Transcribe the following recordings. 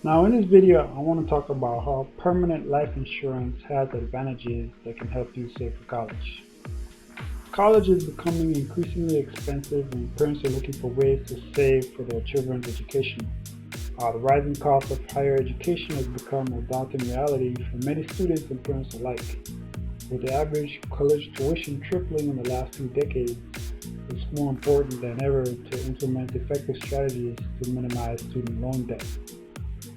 Now in this video, I want to talk about how permanent life insurance has advantages that can help you save for college. College is becoming increasingly expensive and parents are looking for ways to save for their children's education. The rising cost of higher education has become a daunting reality for many students and parents alike. With the average college tuition tripling in the last 2 decades, it's more important than ever to implement effective strategies to minimize student loan debt.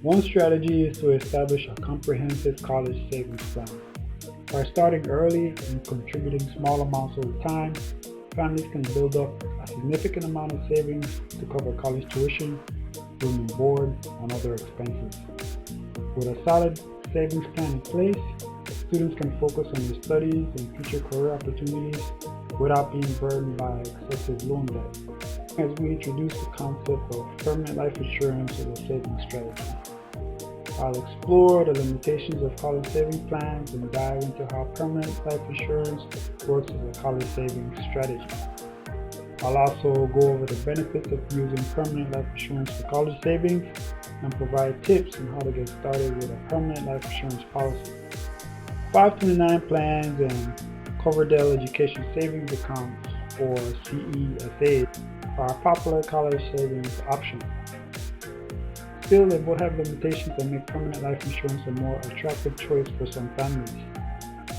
One strategy is to establish a comprehensive college savings plan. By starting early and contributing small amounts over time, families can build up a significant amount of savings to cover college tuition, room and board, and other expenses. With a solid savings plan in place, students can focus on their studies and future career opportunities without being burdened by excessive loan debt. As we introduce the concept of permanent life insurance as a savings strategy, I'll explore the limitations of college savings plans and dive into how permanent life insurance works as a college savings strategy. I'll also go over the benefits of using permanent life insurance for college savings and provide tips on how to get started with a permanent life insurance policy. 529 plans and Coverdell education savings accounts, or CESAs, are a popular college savings option. Still, they both have limitations that make permanent life insurance a more attractive choice for some families.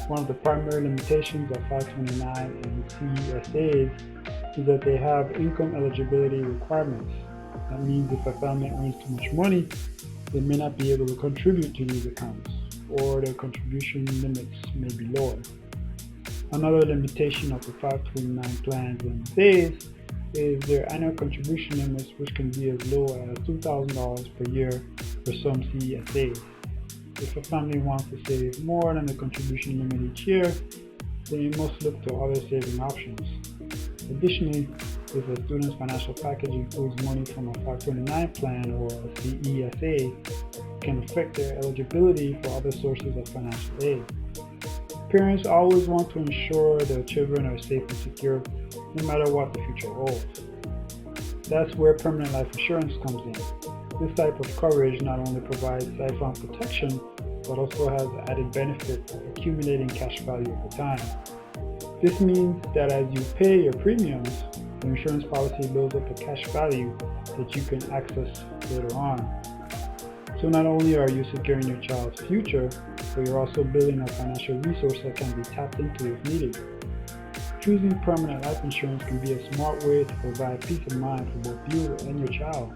One of the primary limitations of 529 and CESAs is that they have income eligibility requirements. That means if a family earns too much money, they may not be able to contribute to these accounts, or their contribution limits may be lower. Another limitation of the 529 plans and CESAs is their annual contribution limits, which can be as low as $2,000 per year for some CESAs. If a family wants to save more than the contribution limit each year, they must look to other saving options. Additionally, if a student's financial package includes money from a 529 plan or a CESA, it can affect their eligibility for other sources of financial aid. Parents always want to ensure their children are safe and secure no matter what the future holds. That's where permanent life insurance comes in. This type of coverage not only provides lifelong protection, but also has the added benefit of accumulating cash value over time. This means that as you pay your premiums, the insurance policy builds up a cash value that you can access later on. So not only are you securing your child's future, but you're also building a financial resource that can be tapped into if needed. Choosing permanent life insurance can be a smart way to provide peace of mind for both you and your child.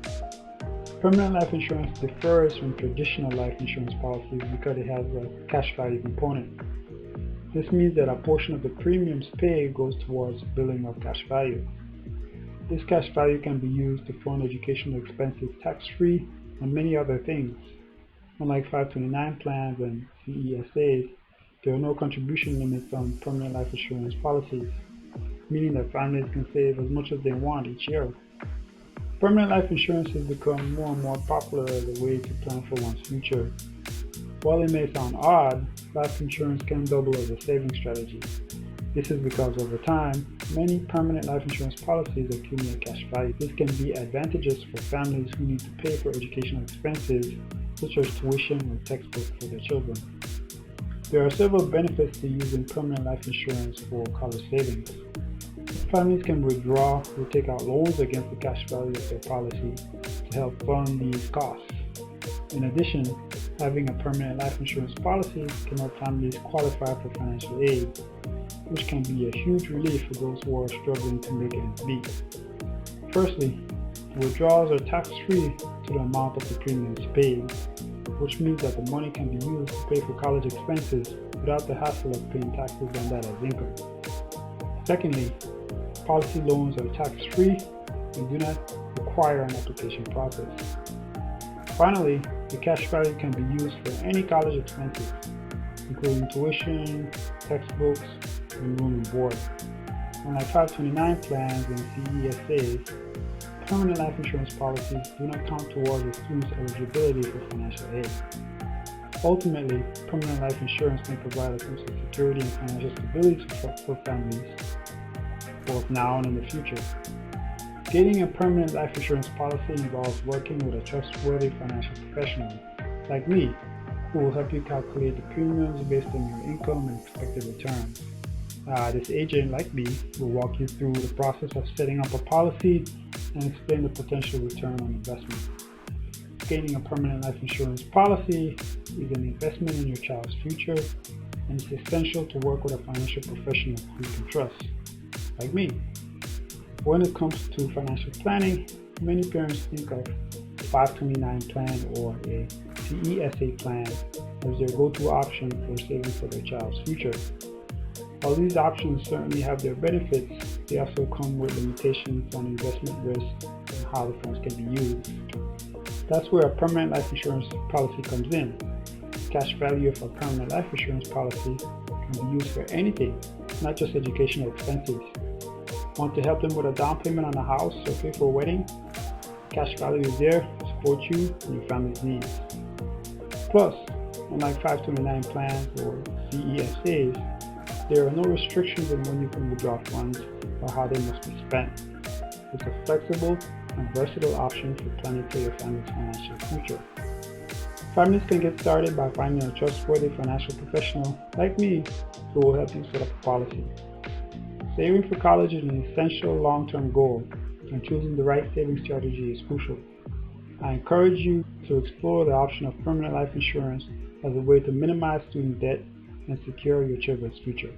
Permanent life insurance differs from traditional life insurance policies because it has a cash value component. This means that a portion of the premiums paid goes towards building up cash value. This cash value can be used to fund educational expenses tax-free and many other things. Unlike 529 plans and CESAs, there are no contribution limits on permanent life insurance policies, meaning that families can save as much as they want each year. Permanent life insurance has become more and more popular as a way to plan for one's future. While it may sound odd, life insurance can double as a saving strategy. This is because over time, many permanent life insurance policies accumulate cash value. This can be advantageous for families who need to pay for educational expenses, such as tuition or textbooks for their children. There are several benefits to using permanent life insurance for college savings. Families can withdraw or take out loans against the cash value of their policy to help fund these costs. In addition, having a permanent life insurance policy can help families qualify for financial aid, which can be a huge relief for those who are struggling to make ends meet. Firstly, the withdrawals are tax-free to the amount of the premiums paid, which means that the money can be used to pay for college expenses without the hassle of paying taxes on that as income. Secondly, policy loans are tax-free and do not require an application process. Finally, the cash value can be used for any college expenses, including tuition, textbooks, and room and board. Unlike 529 plans and CESAs, permanent life insurance policies do not count towards a student's eligibility for financial aid. Ultimately, permanent life insurance can provide a sense of security and financial stability for families, both now and in the future. Getting a permanent life insurance policy involves working with a trustworthy financial professional, like me, who will help you calculate the premiums based on your income and expected returns. This agent, like me, will walk you through the process of setting up a policy and explain the potential return on investment. Getting a permanent life insurance policy is an investment in your child's future, and it's essential to work with a financial professional who you can trust, like me. When it comes to financial planning, many parents think of a 529 plan or a TESA plan as their go-to option for saving for their child's future. While these options certainly have their benefits, they also come with limitations on investment risk and how the funds can be used. That's where a permanent life insurance policy comes in. The cash value of a permanent life insurance policy can be used for anything, not just educational expenses. Want to help them with a down payment on a house or pay for a wedding? Cash value is there to support you and your family's needs. Plus, unlike 529 plans or CESAs, there are no restrictions on when you can withdraw funds or how they must be spent. It's a flexible and versatile option for planning for your family's financial future. Families can get started by finding a trustworthy financial professional like me who will help you set up a policy. Saving for college is an essential long-term goal, and choosing the right saving strategy is crucial. I encourage you to explore the option of permanent life insurance as a way to minimize student debt and secure your children's future.